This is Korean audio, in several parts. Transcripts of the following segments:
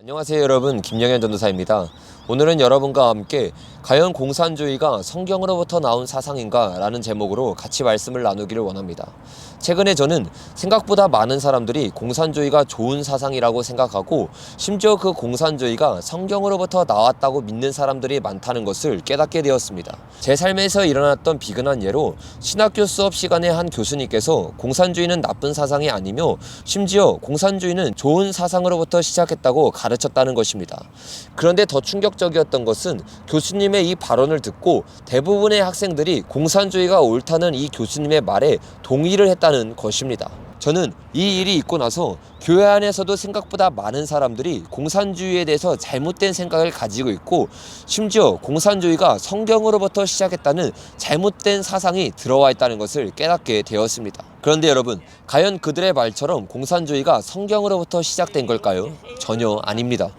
안녕하세요 여러분, 김영현 전도사입니다. 오늘은 여러분과 함께 과연 공산주의가 성경으로부터 나온 사상인가 라는 제목으로 같이 말씀을 나누기를 원합니다. 최근에 저는 생각보다 많은 사람들이 공산주의가 좋은 사상이라고 생각하고 심지어 그 공산주의가 성경으로부터 나왔다고 믿는 사람들이 많다는 것을 깨닫게 되었습니다. 제 삶에서 일어났던 비근한 예로 신학교 수업 시간에 한 교수님께서 공산주의는 나쁜 사상이 아니며 심지어 공산주의는 좋은 사상으로부터 시작했다고 가르쳤다는 것입니다. 그런데 더 충격적이었던 것은 교수님의 이 발언을 듣고 대부분의 학생들이 공산주의가 옳다는 이 교수님의 말에 동의를 했다는 것입니다. 저는 이 일이 있고 나서 교회 안에서도 생각보다 많은 사람들이 공산주의에 대해서 잘못된 생각을 가지고 있고 심지어 공산주의가 성경으로부터 시작했다는 잘못된 사상이 들어와 있다는 것을 깨닫게 되었습니다. 그런데 여러분, 과연 그들의 말처럼 공산주의가 성경으로부터 시작된 걸까요? 전혀 아닙니다.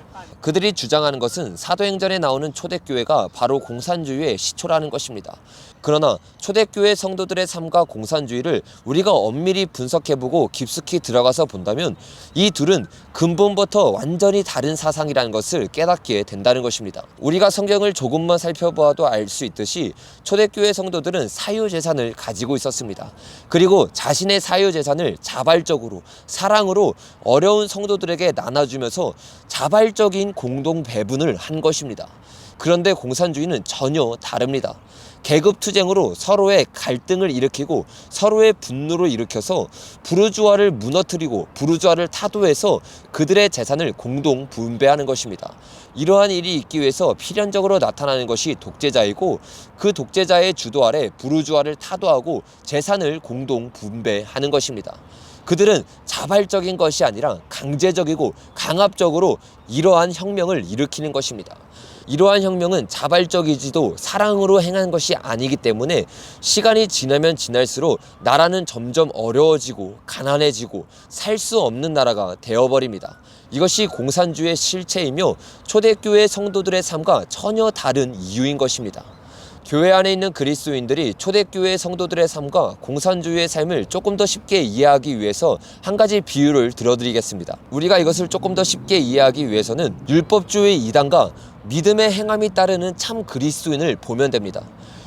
그들이 주장하는 것은 사도행전에 나오는 초대교회가 바로 공산주의의 시초라는 것입니다. 그러나 초대교회 성도들의 삶과 공산주의를 우리가 엄밀히 분석해보고 깊숙이 들어가서 본다면 이 둘은 근본부터 완전히 다른 사상이라는 것을 깨닫게 된다는 것입니다. 우리가 성경을 조금만 살펴보아도 알 수 있듯이 초대교회 성도들은 사유재산을 가지고 있었습니다. 그리고 자신의 사유재산을 자발적으로 사랑으로 어려운 성도들에게 나눠주면서 자발적인 공동 배분을 한 것입니다. 그런데 공산주의는 전혀 다릅니다. 계급투쟁으로 서로의 갈등을 일으키고 서로의 분노를 일으켜서 부르주아를 무너뜨리고 부르주아를 타도해서 그들의 재산을 공동 분배하는 것입니다. 이러한 일이 있기 위해서 필연적으로 나타나는 것이 독재자이고 그 독재자의 주도 아래 부르주아를 타도하고 재산을 공동 분배하는 것입니다. 그들은 자발적인 것이 아니라 강제적이고 강압적으로 이러한 혁명을 일으키는 것입니다. 이러한 혁명은 자발적이지도 사랑으로 행한 것이 아니기 때문에 시간이 지나면 지날수록 나라는 점점 어려워지고 가난해지고 살 수 없는 나라가 되어버립니다. 이것이 공산주의의 실체이며 초대교회 성도들의 삶과 전혀 다른 이유인 것입니다. 교회 안에 있는 그리스도인들이 초대교회 성도들의 삶과 공산주의의 삶을 조금 더 쉽게 이해하기 위해서 한 가지 비유를 들어드리겠습니다. 우리가 이것을 조금 더 쉽게 이해하기 위해서는 율법주의 이단과 믿음의 행함이 따르는 참 그리스도인을 보면 됩니다.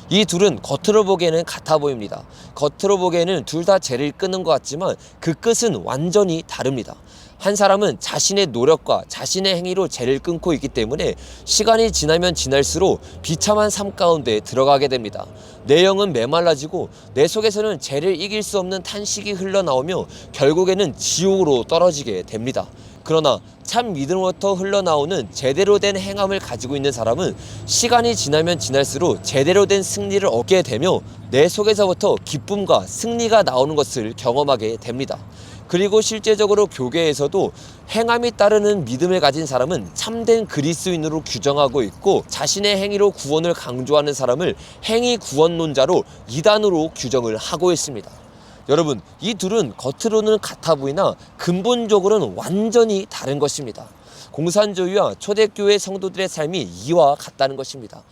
이 둘은 겉으로 보기에는 같아 보입니다. 겉으로 보기에는 둘 다 죄를 끊는 것 같지만 그 끝은 완전히 다릅니다. 한 사람은 자신의 노력과 자신의 행위로 죄를 끊고 있기 때문에 시간이 지나면 지날수록 비참한 삶 가운데 들어가게 됩니다. 내 영은 메말라지고 내 속에서는 죄를 이길 수 없는 탄식이 흘러나오며 결국에는 지옥으로 떨어지게 됩니다. 그러나 참 믿음으로부터 흘러나오는 제대로 된 행함을 가지고 있는 사람은 시간이 지나면 지날수록 제대로 된 승리를 얻게 되며 내 속에서부터 기쁨과 승리가 나오는 것을 경험하게 됩니다. 그리고 실제적으로 교계에서도 행함이 따르는 믿음을 가진 사람은 참된 그리스도인으로 규정하고 있고 자신의 행위로 구원을 강조하는 사람을 행위 구원론자로 이단으로 규정을 하고 있습니다. 여러분, 이 둘은 겉으로는 같아 보이나 근본적으로는 완전히 다른 것입니다. 공산주의와 초대교회 성도들의 삶이 이와 같다는 것입니다.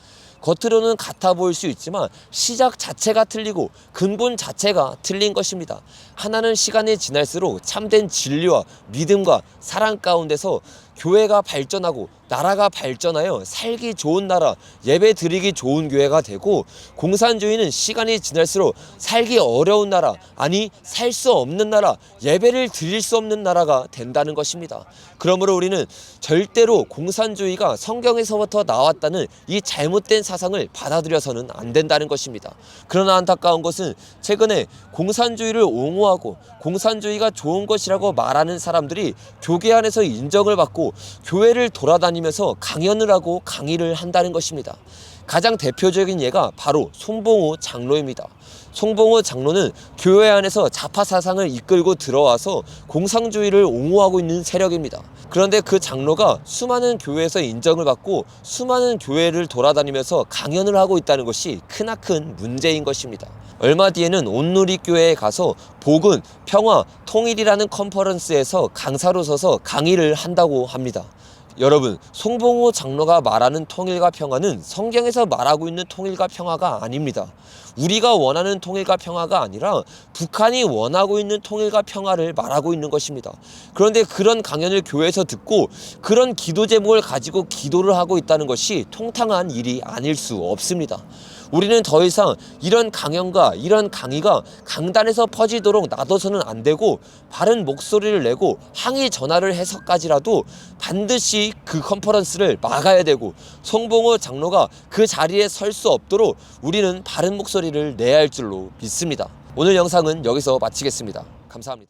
겉으로는 같아 보일 수 있지만 시작 자체가 틀리고 근본 자체가 틀린 것입니다. 하나는 시간이 지날수록 참된 진리와 믿음과 사랑 가운데서 교회가 발전하고 나라가 발전하여 살기 좋은 나라, 예배 드리기 좋은 교회가 되고, 공산주의는 시간이 지날수록 살기 어려운 나라, 아니 살 수 없는 나라, 예배를 드릴 수 없는 나라가 된다는 것입니다. 그러므로 우리는 절대로 공산주의가 성경에서부터 나왔다는 이 잘못된 사상을 받아들여서는 안 된다는 것입니다. 그러나 안타까운 것은 최근에 공산주의를 옹호하고 공산주의가 좋은 것이라고 말하는 사람들이 교계 안에서 인정을 받고 교회를 돌아다니면서 강연을 하고 강의를 한다는 것입니다. 가장 대표적인 예가 바로 손봉호 장로입니다. 손봉호 장로는 교회 안에서 좌파 사상을 이끌고 들어와서 공산주의를 옹호하고 있는 세력입니다. 그런데 그 장로가 수많은 교회에서 인정을 받고 수많은 교회를 돌아다니면서 강연을 하고 있다는 것이 크나큰 문제인 것입니다. 얼마 뒤에는 온누리교회에 가서 복음, 평화, 통일이라는 컨퍼런스에서 강사로 서서 강의를 한다고 합니다. 여러분, 송봉호 장로가 말하는 통일과 평화는 성경에서 말하고 있는 통일과 평화가 아닙니다. 우리가 원하는 통일과 평화가 아니라 북한이 원하고 있는 통일과 평화를 말하고 있는 것입니다. 그런데 그런 강연을 교회에서 듣고 그런 기도 제목을 가지고 기도를 하고 있다는 것이 통탕한 일이 아닐 수 없습니다. 우리는 더 이상 이런 강연과 이런 강의가 강단에서 퍼지도록 놔둬서는 안 되고, 바른 목소리를 내고 항의 전화를 해서까지라도 반드시 그 컨퍼런스를 막아야 되고, 송봉호 장로가 그 자리에 설 수 없도록 우리는 바른 목소리를 내야 할 줄로 믿습니다. 오늘 영상은 여기서 마치겠습니다. 감사합니다.